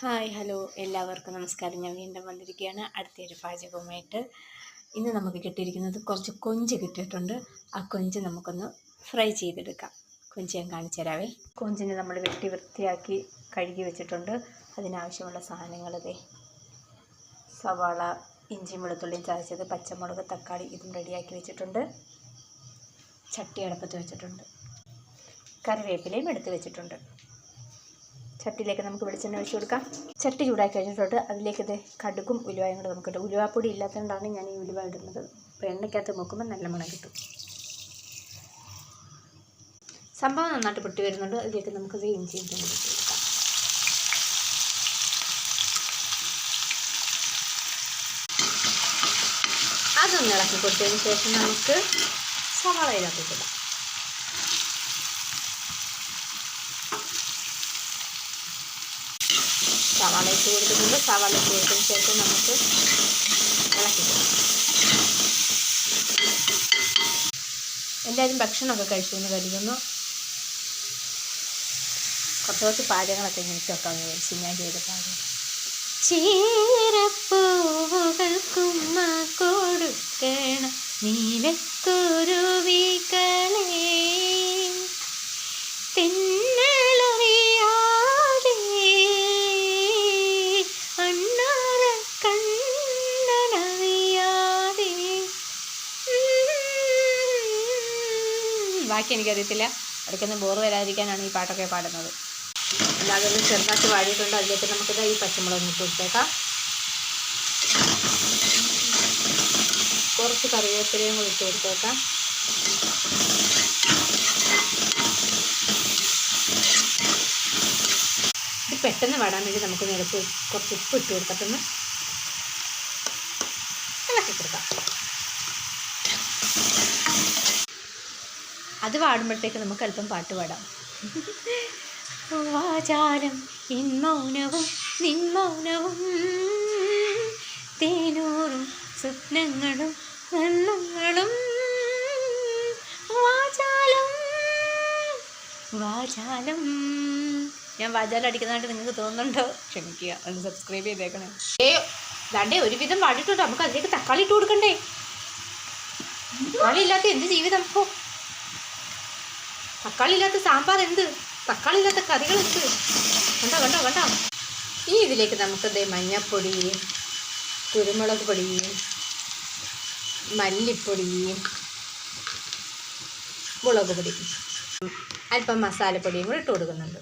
Hi hello എല്ലാവർക്കും നമസ്കാരം. ഞാൻ വീണ്ടും വന്നിരിക്കുകയാണ് അടുത്തൊരു പാചകവുമായിട്ട്. ഇന്ന് നമുക്ക് കിട്ടിയിരിക്കുന്നത് കുറച്ച് കൊഞ്ച് കിട്ടിയിട്ടുണ്ട്. ആ കൊഞ്ച് നമുക്കൊന്ന് ഫ്രൈ ചെയ്തെടുക്കാം. കൊഞ്ച് ഞാൻ കാണിച്ചു തരാവേ. കൊഞ്ചിനെ നമ്മൾ വെട്ടി വൃത്തിയാക്കി കഴുകി വെച്ചിട്ടുണ്ട്. അതിനാവശ്യമുള്ള സാധനങ്ങൾ ദേ സവാള, ഇഞ്ചി വെളുത്തുള്ളിയും ചതച്ചത്, പച്ചമുളക്, തക്കാളി ഇതും റെഡിയാക്കി വെച്ചിട്ടുണ്ട്. ചട്ടി അടുപ്പത്ത് വെച്ചിട്ടുണ്ട്. കറിവേപ്പിലയും എടുത്ത് വെച്ചിട്ടുണ്ട്. ചട്ടിയിലേക്ക് നമുക്ക് വെളിച്ചെണ്ണ ഒഴിച്ച് കൊടുക്കാം. ചട്ടി ചൂടാക്കി കഴിഞ്ഞിട്ടുണ്ട്. അതിലേക്ക് ഇത് കടുകും ഉലുവയും കൂടെ നമുക്കിട്ട്, ഉലുവാപ്പൊടി ഇല്ലാത്തതുകൊണ്ടാണ് ഞാൻ ഈ ഉലുവ ഇടുന്നത്. അപ്പോൾ എണ്ണയ്ക്കകത്ത് നോക്കുമ്പോൾ നല്ല മണം കിട്ടും. സംഭവം നന്നായിട്ട് പൊട്ടി വരുന്നുണ്ട്. അതിലേക്ക് നമുക്കിത് ഇഞ്ചിയും ഇട്ട് കൊടുക്കാം. അതൊന്ന് ഇളക്കി കൊടുത്തതിന് ശേഷം നമുക്ക് സവാള ഇതിനകത്ത് ഇടാം. സവാള ഇട്ട് കൊടുക്കുന്നുണ്ട്. സവാള ഇട്ട് കൊടുത്തതിന് ശേഷം നമുക്ക് ഇളക്കി കൊടുക്കാം. എല്ലാവരും ഭക്ഷണമൊക്കെ കഴിച്ചു എന്ന് കരുതുന്നു. കുറച്ച് പാചകങ്ങളൊക്കെ എനിക്കൊക്കെ വിചാരിച്ചു ഞാൻ ചെയ്ത പാചകം. ചീരപ്പൂവുകൾക്കുമ്മ കൊടുക്കണം നീലക്കുരുവികളെ, തെന്നലറിയാതെ അണ്ണാറ കണ്ണനറിയാതെ. ബാക്കി എനിക്കറിയത്തില്ല. ഇടയ്ക്കൊന്ന് ബോറ് വരാതിരിക്കാനാണ് ഈ പാട്ടൊക്കെ പാടുന്നത്. അല്ലാതെ ഒന്ന് ചെറുതാക്കി വാടിയിട്ടുണ്ട്. അതിലേക്ക് നമുക്കിത് ഈ പച്ചമുളക് ഇട്ട് കൊടുത്തേക്കാം. കുറച്ച് കറിവേപ്പിലയും കൂടി ഇട്ട് കൊടുത്തേക്കാം. ഇത് പെട്ടെന്ന് വാടാൻ വേണ്ടി നമുക്ക് നിരക്ക് കുറച്ച് ഉപ്പ് ഇട്ട് കൊടുത്തിട്ടൊന്ന് ഇളക്കി കൊടുക്കാം. അത് വാടുമ്പോഴത്തേക്ക് നമുക്ക് അല്പം പാട്ട് പാടാം. വാചാലം ഇൻമൗനവും നിൻമൗനവും തേനൂറും സ്വപ്നങ്ങളും എണ്ണങ്ങളും. വാചാലം വാചാലം. ഞാൻ വാചാലം അടിക്കുന്നതായിട്ട് നിങ്ങൾക്ക് തോന്നുന്നുണ്ടോ? ക്ഷമിക്കുക, ഒന്ന് സബ്സ്ക്രൈബ് ചെയ്തേക്കണേ. ദാണ്ടേ ഒരുവിധം വാടിയിട്ടുണ്ട്. നമുക്ക് അതിലേക്ക് തക്കാളി ഇട്ട് കൊടുക്കണ്ടേ? തക്കാളി ഇല്ലാത്ത എന്ത് ജീവിതം? ഓ, തക്കാളി ഇല്ലാത്ത സാമ്പാർ എന്ത്, തക്കാളി ഇല്ലാത്ത കറികൾ എന്ത്. കണ്ടോ കണ്ടോ കണ്ടോ. ഇനി ഇതിലേക്ക് നമുക്ക് മഞ്ഞൾപ്പൊടിയും കുരുമുളക് പൊടിയും മല്ലിപ്പൊടിയും മുളക് പൊടിയും അല്പം മസാലപ്പൊടിയും കൂടി ഇട്ട് കൊടുക്കുന്നുണ്ട്.